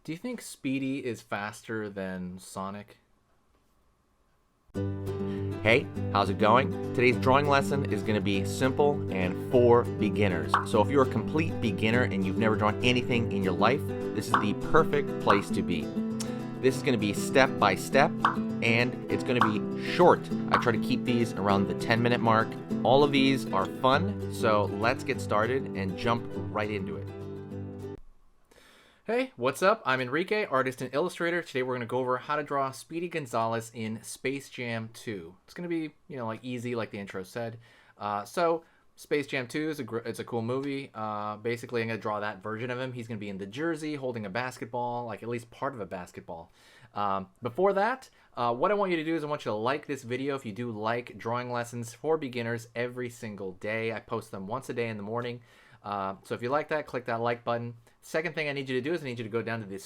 Do you think Speedy is faster than Sonic? Hey, how's it going? Today's drawing lesson is going to be simple and for beginners. So if you're a complete beginner and you've never drawn anything in your life, this is the perfect place to be. This is going to be step by step and it's going to be short. I try to keep these around the 10-minute mark. All of these are fun, so let's get started and jump right into it. Hey, what's up? I'm Enrique, artist and illustrator. Today we're going to go over how to draw Speedy Gonzalez in Space Jam 2. It's going to be, like easy, like the intro said. So Space Jam 2 is it's a cool movie. Basically, I'm going to draw that version of him. He's going to be in the jersey, holding a basketball, like at least part of a basketball. Before that, what I want you to do is I want you to like this video if you do like drawing lessons for beginners every single day. I post them once a day in the morning. So if you like that, click that like button. Second thing I need you to do is I need you to go down to the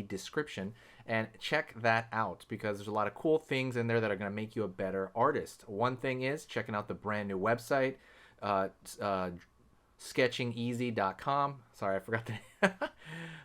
description, and check that out because there's a lot of cool things in there that are going to make you a better artist. One thing is checking out the brand new website, sketchingeasy.com. Sorry, I forgot the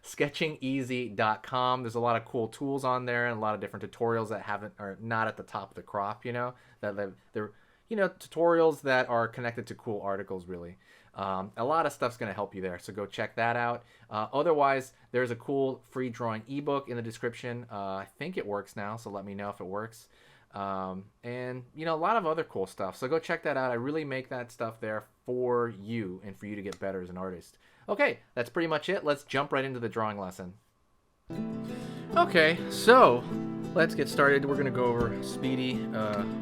sketchingeasy.com. There's a lot of cool tools on there and a lot of different tutorials that are not at the top of the crop, that they're tutorials that are connected to cool articles, really. A lot of stuff's going to help you there, so go check that out. Otherwise, there's a cool free drawing ebook in the description. I think it works now, so let me know if it works. And a lot of other cool stuff, so go check that out. I really make that stuff there for you and for you to get better as an artist. Okay, that's pretty much it. Let's jump right into the drawing lesson. Okay, so let's get started. We're going to go over Speedy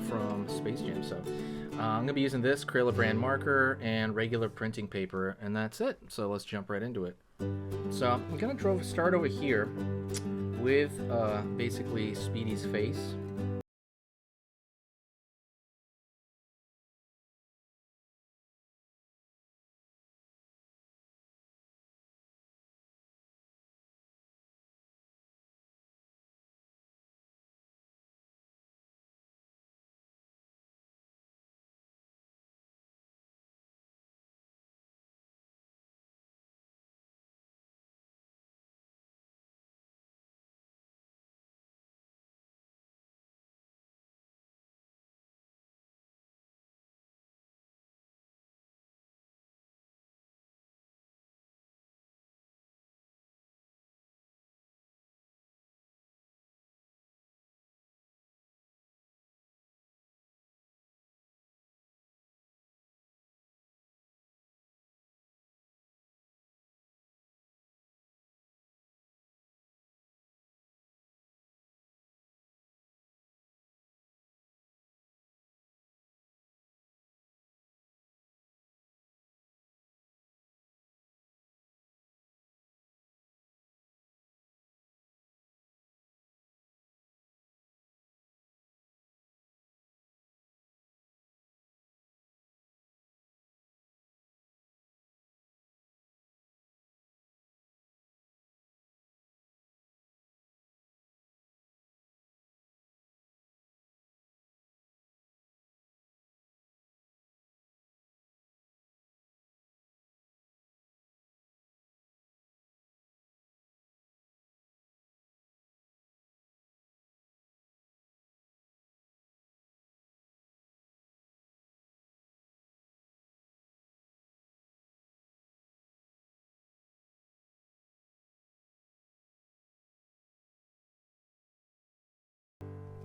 from Space Jam. So I'm going to be using this Crayola brand marker and regular printing paper, and that's it. So let's jump right into it. So I'm going to start over here with basically Speedy's face.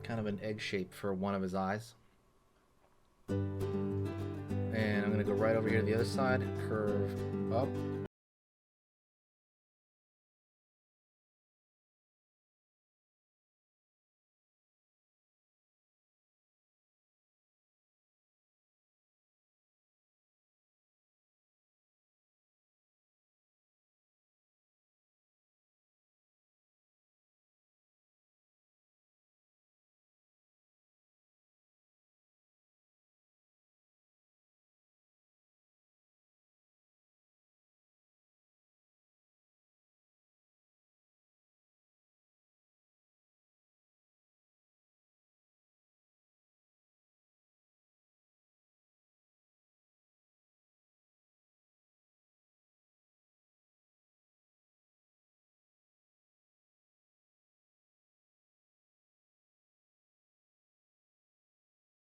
Kind of an egg shape for one of his eyes. And I'm going to go right over here to the other side, curve up.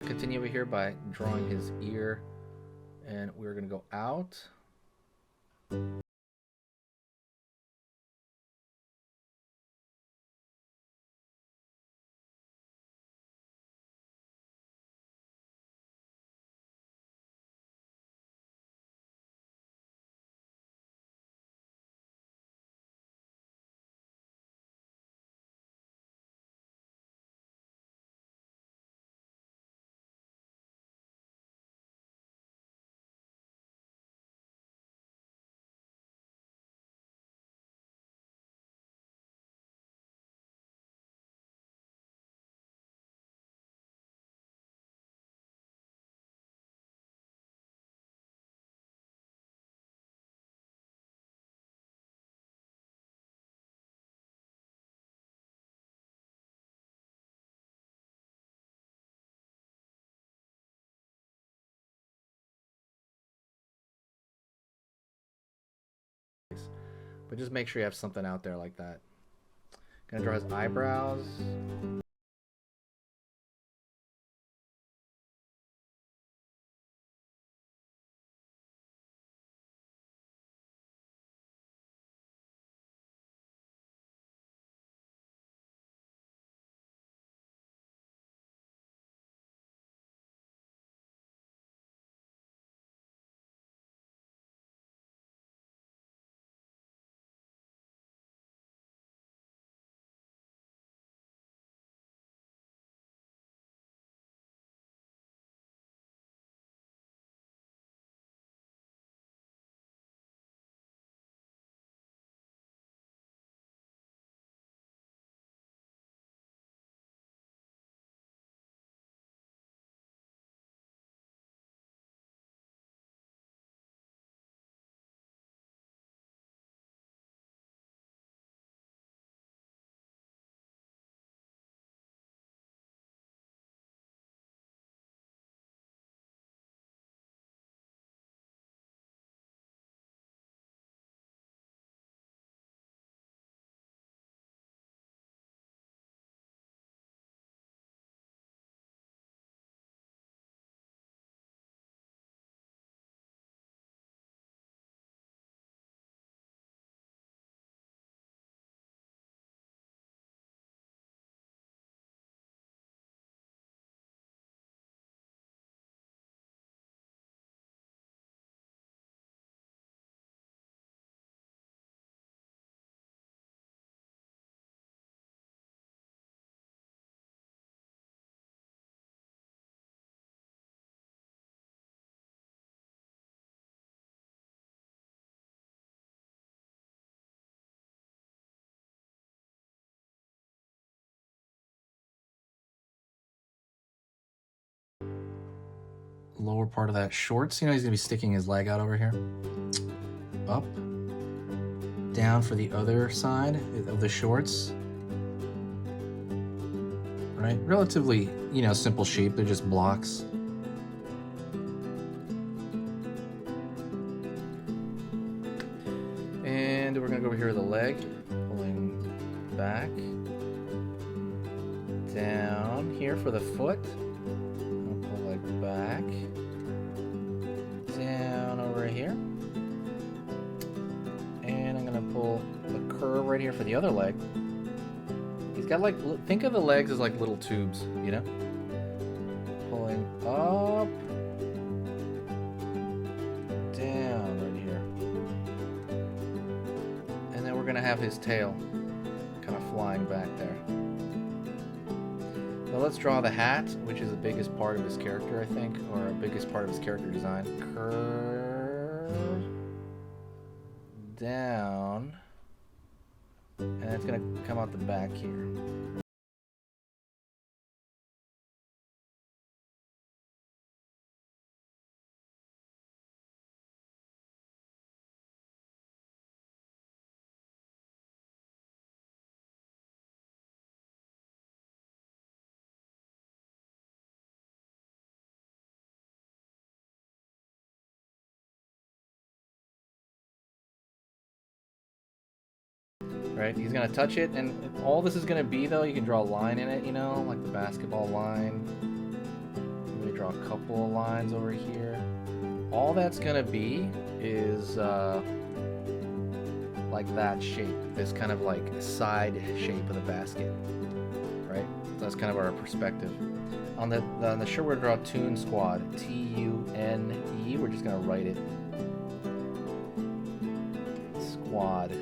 Continue over here by drawing his ear, and we're going to go out. But just make sure you have something out there like that. Gonna draw his eyebrows. Lower part of that shorts. You know, he's gonna be sticking his leg out over here. Up, down for the other side of the shorts. Right, relatively, you know, simple shape. They're just blocks. And we're gonna go over here with the leg, pulling back, down here for the foot. I'll pull leg back, down over here, and I'm gonna pull the curve right here for the other leg. He's got like, think of the legs as like little tubes, you know? Pulling up, down right here. And then we're gonna have his tail kind of flying back there. So let's draw the hat, which is the biggest part of his character, I think, or the biggest part of his character design. Curve, down. And it's going to come out the back here. Right, he's gonna touch it, and all this is gonna be, though, you can draw a line in it, you know, like the basketball line. Let me draw a couple of lines over here. All that's gonna be is like that shape, this kind of like side shape of the basket, right? So that's kind of our perspective. On the shirt, we're gonna draw Toon Squad, T-U-N-E. We're just gonna write it, Squad.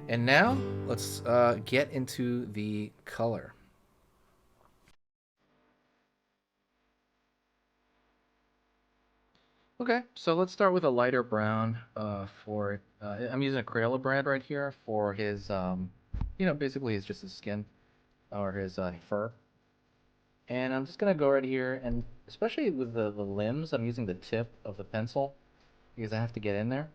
And now let's get into the color. Okay, so let's start with a lighter brown for I'm using a Crayola brand right here for his, basically it's just his skin or his fur. And I'm just gonna go right here, and especially with the limbs, I'm using the tip of the pencil because I have to get in there.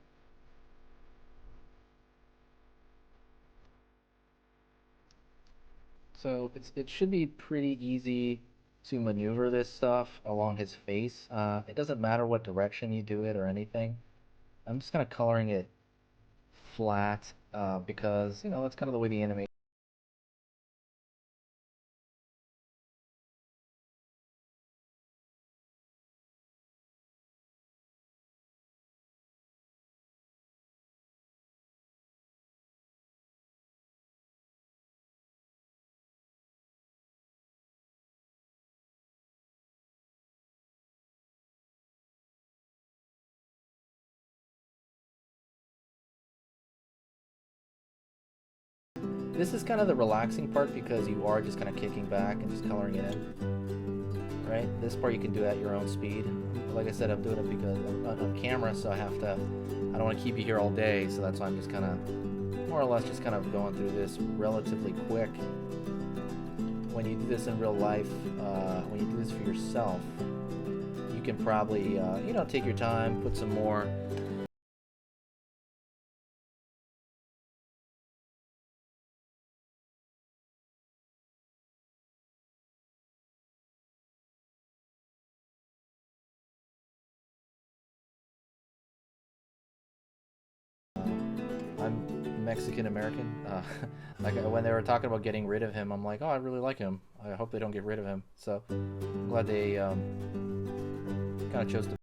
So it should be pretty easy to maneuver this stuff along his face. It doesn't matter what direction you do it or anything. I'm just kind of coloring it flat because, that's kind of the way the animation. This is kind of the relaxing part because you are just kind of kicking back and just coloring it in, right? This part you can do at your own speed. Like I said, I'm doing it because I'm on camera, so I don't want to keep you here all day, so that's why I'm just kind of, more or less, just kind of going through this relatively quick. When you do this in real life, when you do this for yourself, you can probably, take your time, put some more. I'm Mexican American. Like when they were talking about getting rid of him, I'm like, oh, I really like him. I hope they don't get rid of him. So I'm glad they kind of chose to.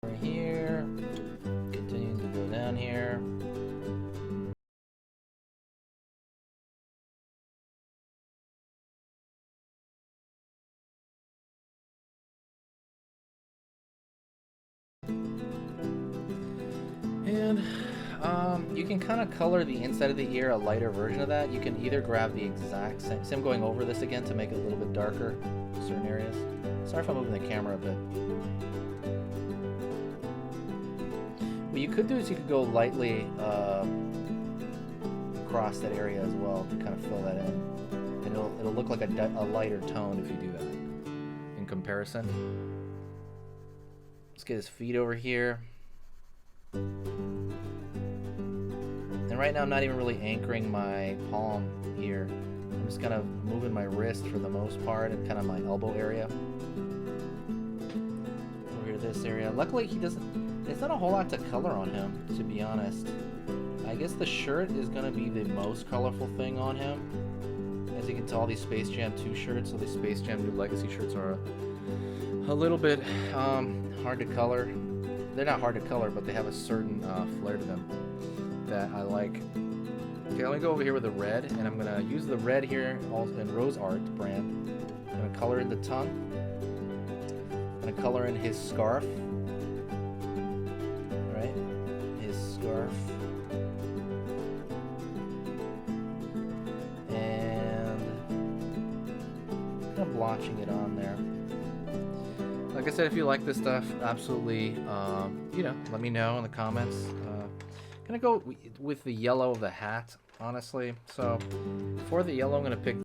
Right here, continuing to go down here. And you can kind of color the inside of the ear a lighter version of that. You can either grab the exact same. I'm going over this again to make it a little bit darker in certain areas. Sorry if I'm moving the camera a bit. What you could do is you could go lightly across that area as well to kind of fill that in. And it'll look like a lighter tone if you do that in comparison. Let's get his feet over here. And right now I'm not even really anchoring my palm here. I'm just kind of moving my wrist for the most part and kind of my elbow area. Over here, this area. Luckily he doesn't, there's not a whole lot to color on him, to be honest. I guess the shirt is going to be the most colorful thing on him. As you can tell, these Space Jam 2 shirts, so these Space Jam New Legacy shirts are a little bit hard to color. They're not hard to color, but they have a certain flair to them that I like. Okay, let me go over here with the red, and I'm gonna use the red here also in Rose Art brand. I'm gonna color in the tongue. I'm gonna color in his scarf. Right, his scarf. And kind of blotching it on there. Like I said, if you like this stuff, absolutely, let me know in the comments. Gonna go with the yellow of the hat, honestly. So for the yellow, I'm gonna pick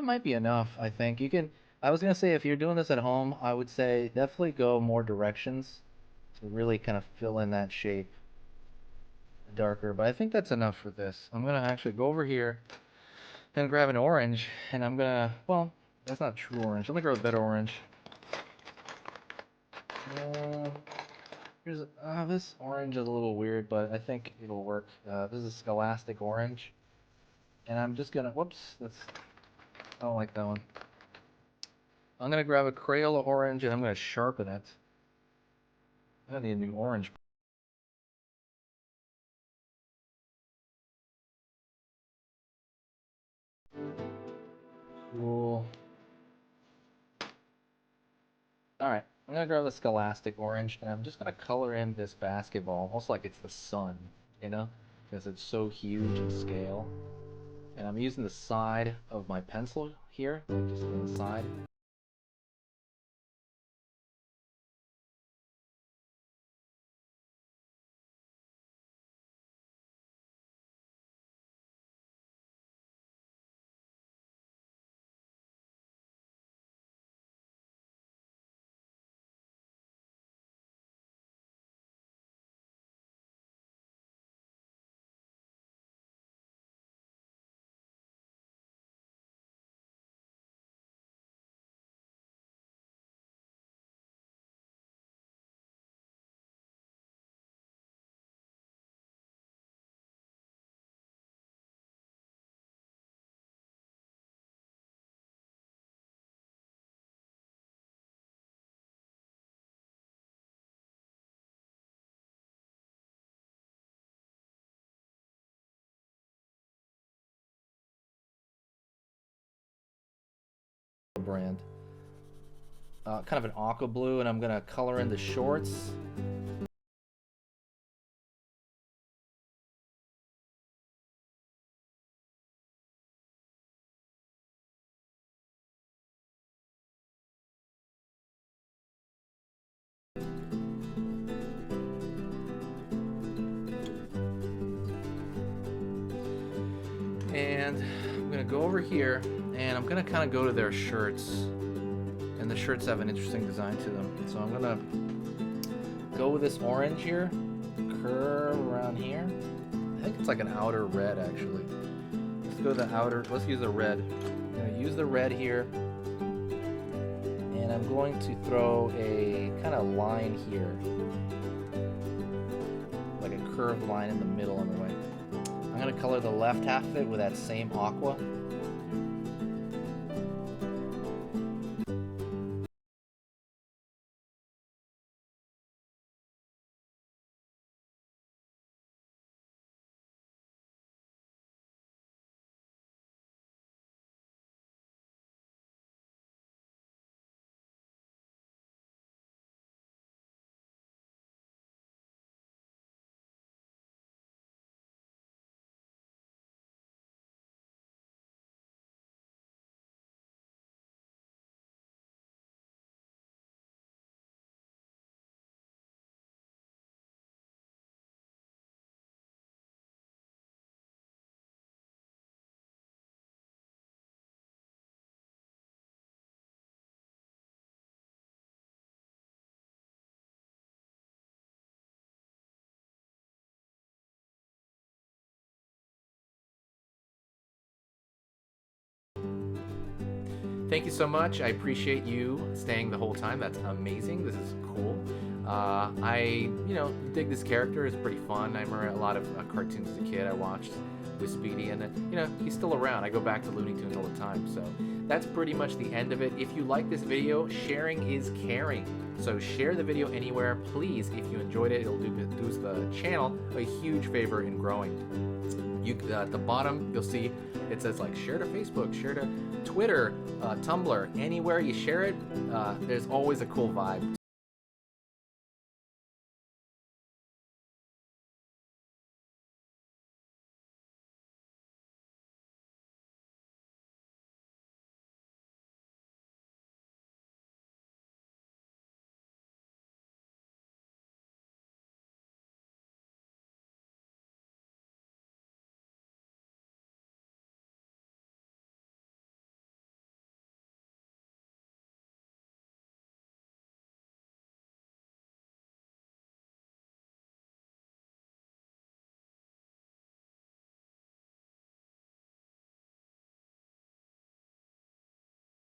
might be enough, I think. You can, I was gonna say if you're doing this at home, I would say definitely go more directions to really kind of fill in that shape darker, but I think that's enough for this. I'm gonna actually go over here and grab an orange, and I'm gonna, well, that's not true orange. Let me grab a better orange. Uh, Here's this orange is a little weird, but I think it'll work. This is Scholastic Orange, and I'm just gonna, whoops, I don't like that one. I'm gonna grab a Crayola orange and I'm gonna sharpen it. I need a new orange. Cool. Alright, I'm gonna grab the Scholastic Orange and I'm just gonna color in this basketball, almost like it's the sun, you know? Because it's so huge in scale. And I'm using the side of my pencil here, like just on the side. Brand. Kind of an aqua blue, and I'm gonna color in the shorts. And I'm gonna go over here, and I'm gonna kind of go to their shirts, and the shirts have an interesting design to them. So I'm gonna go with this orange here, curve around here. I think it's like an outer red actually. Let's go to the outer. Let's use the red. I'm gonna use the red here, and I'm going to throw a kind of line here, like a curved line in the middle on the way. I'm going to color the left half of it with that same aqua. Thank you so much. I appreciate you staying the whole time. That's amazing. This is cool. I dig this character. It's pretty fun. I remember a lot of cartoons as a kid I watched with Speedy, and he's still around. I go back to Looney Tunes all the time. So that's pretty much the end of it. If you like this video, sharing is caring. So share the video anywhere, please. If you enjoyed it, it'll do the channel a huge favor in growing. At the bottom, you'll see it says like share to Facebook, share to Twitter, Tumblr, anywhere you share it, there's always a cool vibe